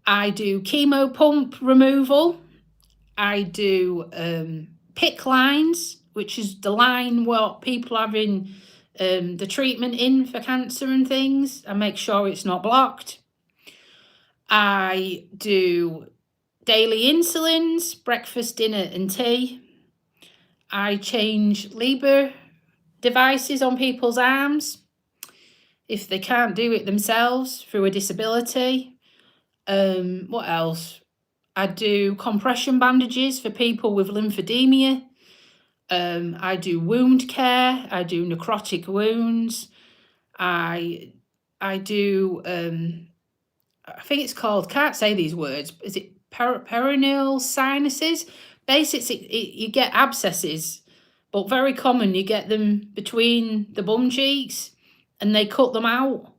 A: I do chemo pump removal. I do PICC lines, which is the line what people are having the treatment in for cancer and things. I make sure it's not blocked. I do daily insulins, breakfast, dinner and tea. I change Libre devices on people's arms if they can't do it themselves through a disability. What else? I do compression bandages for people with lymphedema. I do wound care. I do necrotic wounds. I do, I think it's called, can't say these words, is it perineal sinuses? Basically, you get abscesses, but very common, you get them between the bum cheeks and they cut them out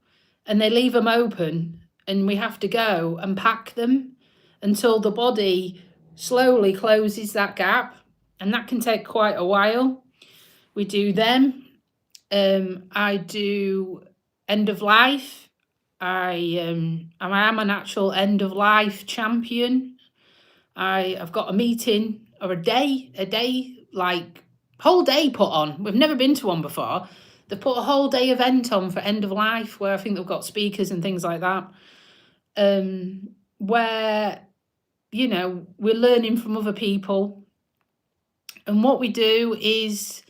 A: and they leave them open and we have to go and pack them until the body slowly closes that gap, and that can take quite a while. We do them. I do end of life. I am an actual end of life champion. I've got a meeting or a day, like whole day put on. We've never been to one before. They put a whole day event on for end of life where I think they've got speakers and things like that. Where, you know, we're learning from other people. And what we do is,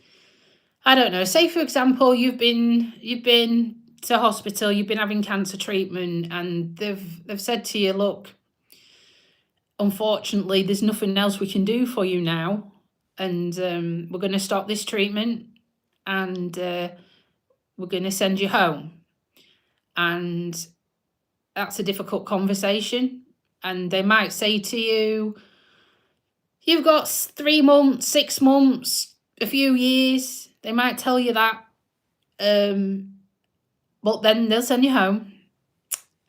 A: I don't know, say for example, you've been to hospital, you've been having cancer treatment, and they've said to you, look, unfortunately, there's nothing else we can do for you now, and we're going to stop this treatment, and we're going to send you home. And that's a difficult conversation. And they might say to you, you've got 3 months, 6 months, a few years. They might tell you that. But then they'll send you home.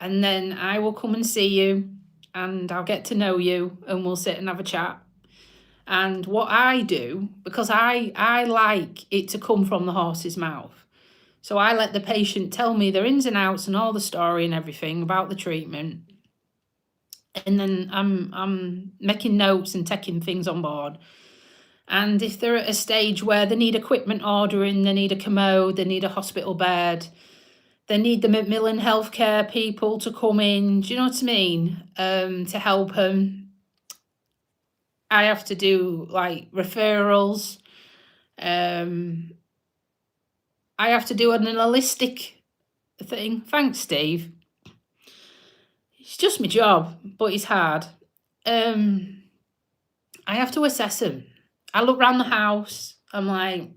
A: And then I will come and see you. And I'll get to know you. And we'll sit and have a chat. And what I do, because I like it to come from the horse's mouth. So I let the patient tell me their ins and outs and all the story and everything about the treatment. And then I'm making notes and taking things on board. And if they're at a stage where they need equipment ordering, they need a commode, they need a hospital bed, they need the Macmillan Healthcare people to come in, do you know what I mean? To help them. I have to do like referrals. I have to do an holistic thing. Thanks, Steve. It's just my job, but it's hard. I have to assess them. I look around the house. I'm like,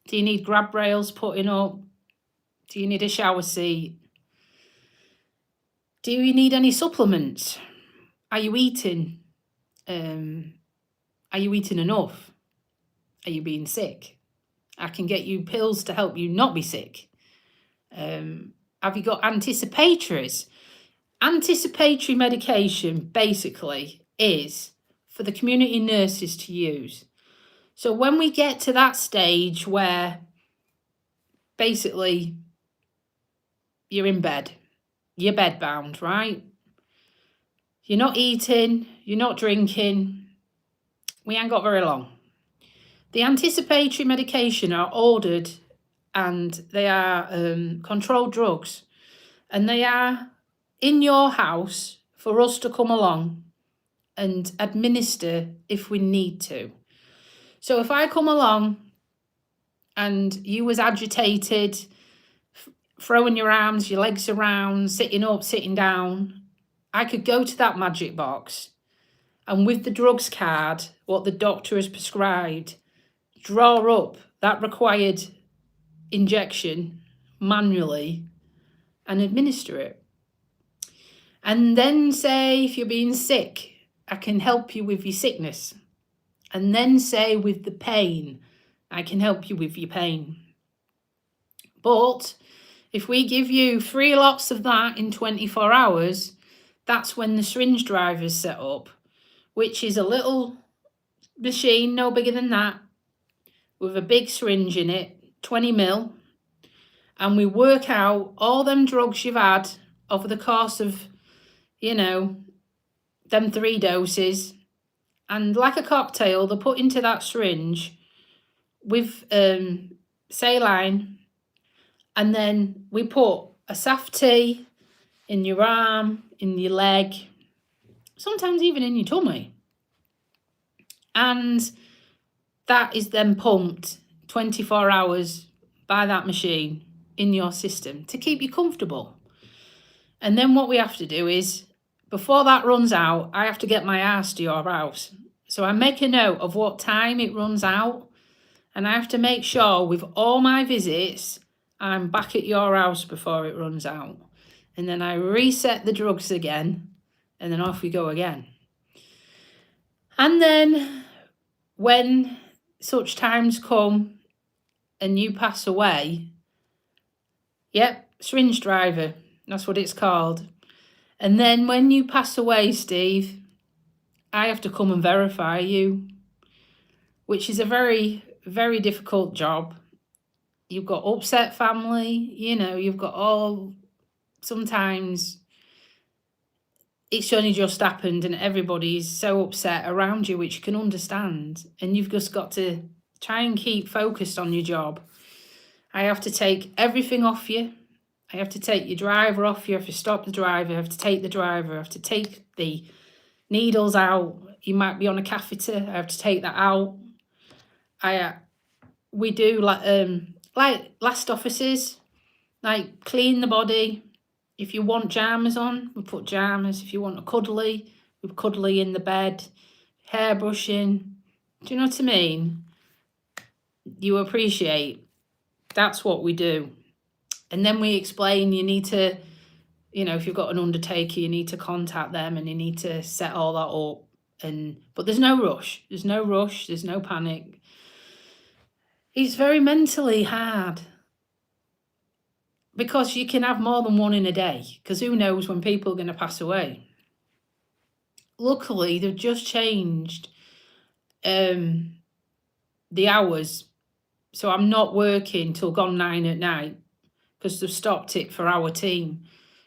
A: do you need grab rails putting up? Do you need a shower seat? Do you need any supplements? Are you eating? Are you eating enough? Are you being sick? I can get you pills to help you not be sick. Have you got anticipatories? Anticipatory medication basically is for the community nurses to use. So when we get to that stage where basically you're in bed, you're bedbound, right? You're not eating, you're not drinking, we ain't got very long. The anticipatory medication are ordered and they are controlled drugs, and they are in your house for us to come along and administer if we need to. So if I come along and you was agitated, throwing your arms, your legs around, sitting up, sitting down, I could go to that magic box and with the drugs card, what the doctor has prescribed, draw up that required injection manually and administer it. And then say if you're being sick, I can help you with your sickness. And then say with the pain, I can help you with your pain. But if we give you 3 lots of that in 24 hours, that's when the syringe driver is set up, which is a little machine, no bigger than that, with a big syringe in it, 20 mil. And we work out all them drugs you've had over the course of, you know, them 3 doses. And like a cocktail, they're put into that syringe with saline. And then we put a safety in your arm, in your leg, sometimes even in your tummy. And that is then pumped 24 hours by that machine in your system to keep you comfortable. And then what we have to do is, before that runs out, I have to get my ass to your house. So I make a note of what time it runs out, and I have to make sure with all my visits, I'm back at your house before it runs out. And then I reset the drugs again, and then off we go again. And then when such times come and you pass away, yep, syringe driver, that's what it's called. And then when you pass away, Steve, I have to come and verify you, which is a very, very difficult job. You've got upset family, you know, you've got all sometimes it's only just happened and everybody's so upset around you, which you can understand. And you've just got to try and keep focused on your job. I have to take everything off you. I have to take your driver off you. I have to stop the driver. I have to take the driver. I have to take the needles out. You might be on a catheter. I have to take that out. We do like last offices, like clean the body. If you want jammers on, we put jammers. If you want a cuddly, we cuddly in the bed. Hair brushing. Do you know what I mean? You appreciate. That's what we do. And then we explain you need to, if you've got an undertaker, you need to contact them and you need to set all that up. But there's no rush. There's no rush. There's no panic. It's very mentally hard. Because you can have more than one in a day. Because who knows when people are going to pass away. Luckily, they've just changed the hours. So I'm not working till gone 9 at night. Because they've stopped it for our team.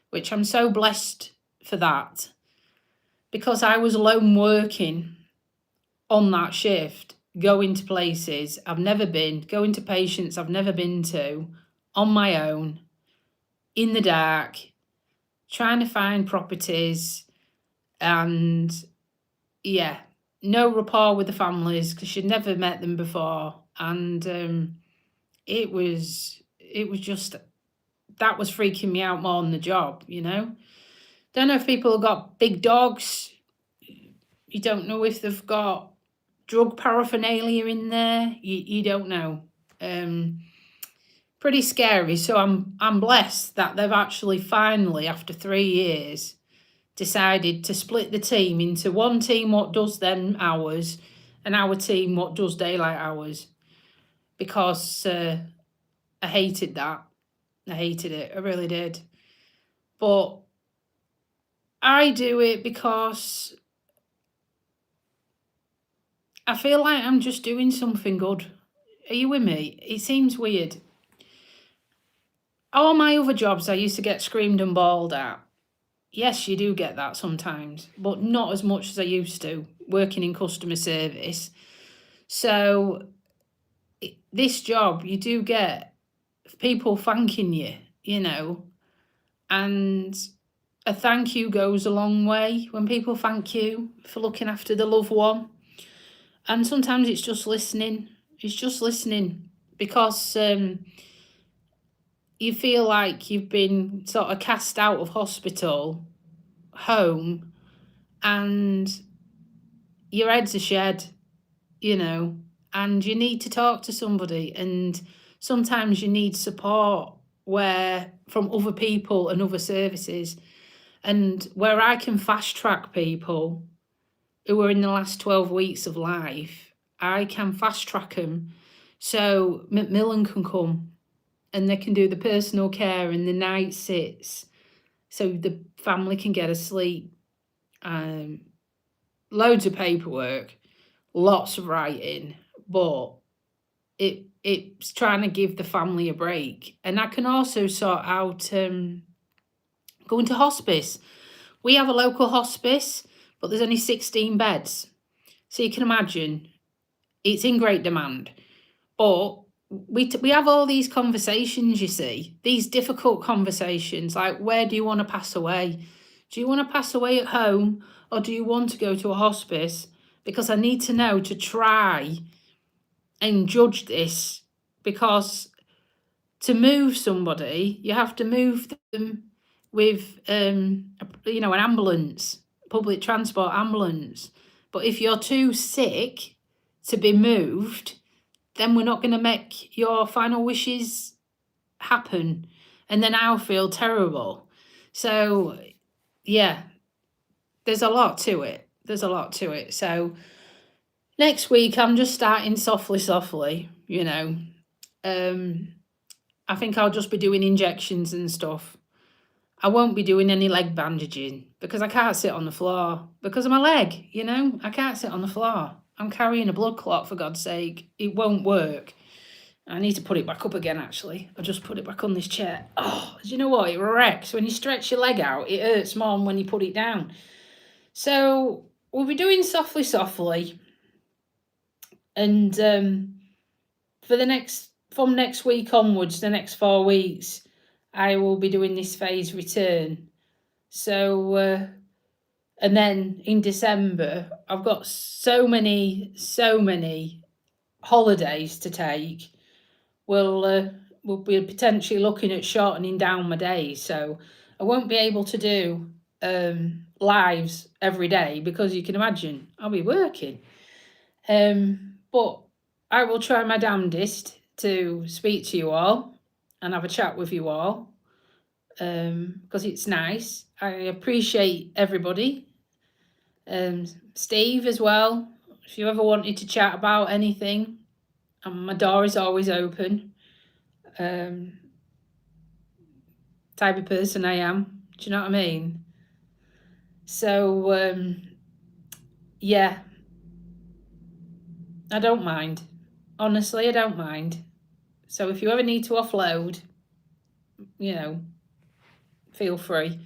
A: Which I'm so blessed for that. Because I was alone working on that shift. Going to places I've never been. Going to patients I've never been to. On my own. In the dark, trying to find properties, and no rapport with the families because she'd never met them before, and it was just, that was freaking me out more than the job. Don't know if people have got big dogs. You don't know if they've got drug paraphernalia in there. You don't know. Pretty scary. So I'm blessed that they've actually finally, after 3 years, decided to split the team into one team what does them hours and our team what does daylight hours. Because I hated that. I hated it. I really did. But I do it because I feel like I'm just doing something good. Are you with me? It seems weird. All my other jobs I used to get screamed and bawled at. Yes, you do get that sometimes, but not as much as I used to, working in customer service. So this job, you do get people thanking you, and a thank you goes a long way when people thank you for looking after the loved one. And sometimes it's just listening. It's just listening because you feel like you've been sort of cast out of hospital, home, and your head's a shed, and you need to talk to somebody. And sometimes you need support from other people and other services. And where I can fast track people who are in the last 12 weeks of life, I can fast track them so Macmillan can come. And they can do the personal care and the night sits so the family can get asleep. Loads of paperwork, lots of writing, but it's trying to give the family a break. And I can also sort out going to hospice. We have a local hospice, but there's only 16 beds. So you can imagine it's in great demand. But we have all these conversations, you see, these difficult conversations, like where do you want to pass away? Do you want to pass away at home or do you want to go to a hospice? Because I need to know to try and judge this, because to move somebody, you have to move them with, an ambulance, public transport ambulance. But if you're too sick to be moved, then we're not going to make your final wishes happen. And then I'll feel terrible. So, there's a lot to it. So next week, I'm just starting softly, I think I'll just be doing injections and stuff. I won't be doing any leg bandaging because I can't sit on the floor because of my leg, I can't sit on the floor. I'm carrying a blood clot, for God's sake. It won't work. I need to put it back up again, actually. I'll just put it back on this chair. Oh, do you know what? It wrecks. When you stretch your leg out, it hurts more than when you put it down. So we'll be doing Softly Softly. And from next week onwards, the next 4 weeks, I will be doing this phase return. So, and then in December, I've got so many holidays to take. We'll be potentially looking at shortening down my days. So I won't be able to do lives every day because you can imagine I'll be working. But I will try my damnedest to speak to you all and have a chat with you all, because it's nice. I appreciate everybody. Steve as well. If you ever wanted to chat about anything, my door is always open. Type of person I am. Do you know what I mean? So, yeah. I don't mind. Honestly, I don't mind. So if you ever need to offload, you know, feel free.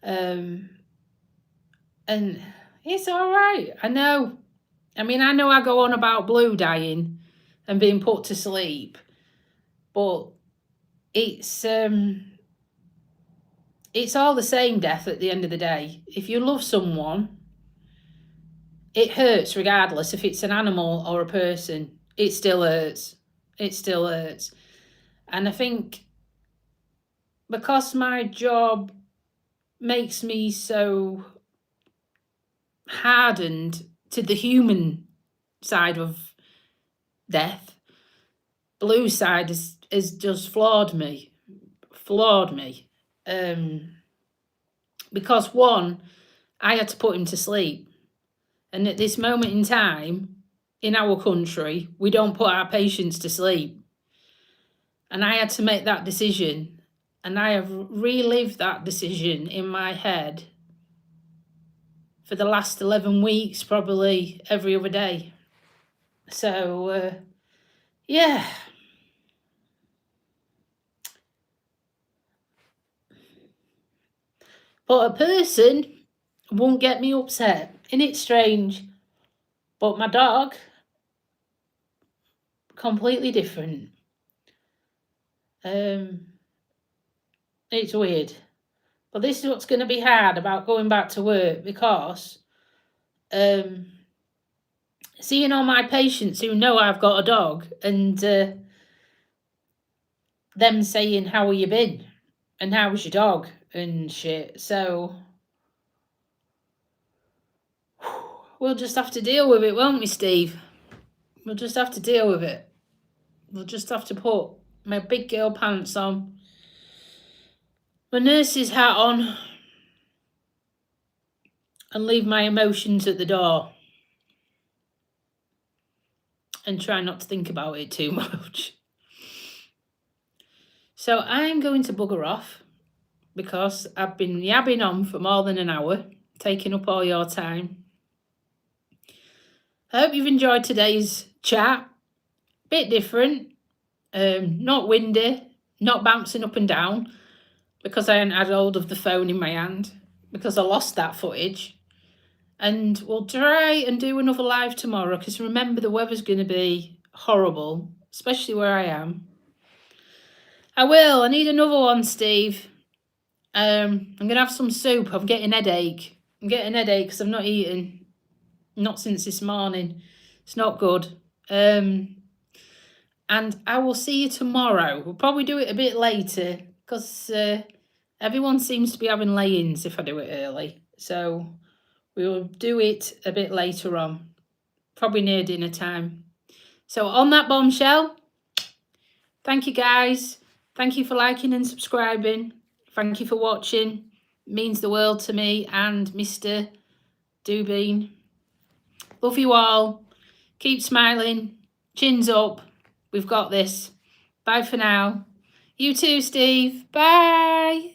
A: And it's all right. I know. I mean, I know I go on about Blue dying and being put to sleep, but it's all the same death at the end of the day. If you love someone, it hurts regardless if it's an animal or a person. It still hurts. It still hurts. And I think because my job makes me so hardened to the human side of death, Blue side has just floored me. Because one, I had to put him to sleep. And at this moment in time, in our country, we don't put our patients to sleep. And I had to make that decision. And I have relived that decision in my head for the last 11 weeks, probably every other day. So, yeah. But a person won't get me upset. Isn't it strange? But my dog, completely different. It's weird. But this is what's going to be hard about going back to work, because seeing all my patients who know I've got a dog and them saying, how have you been? And how was your dog? And shit. So we'll just have to deal with it, won't we, Steve? We'll just have to deal with it. We'll just have to put my big girl pants on, my nurse's hat on, and leave my emotions at the door. And try not to think about it too much. So I'm going to bugger off, because I've been yabbing on for more than an hour, taking up all your time. I hope you've enjoyed today's chat. Bit different. Not windy, not bouncing up and down, because I hadn't had hold of the phone in my hand, because I lost that footage. And we'll try and do another live tomorrow, because remember, the weather's going to be horrible, especially where I am. I need another one, Steve. I'm going to have some soup. I'm getting a headache. Because I've not eaten. Not since this morning. It's not good. And I will see you tomorrow. We'll probably do it a bit later, because everyone seems to be having lay-ins if I do it early. So we will do it a bit later on, probably near dinner time. So on that bombshell, thank you guys. Thank you for liking and subscribing. Thank you for watching. It means the world to me and Mr. Dubeen. Love you all. Keep smiling. Chins up. We've got this. Bye for now. You too, Steve. Bye.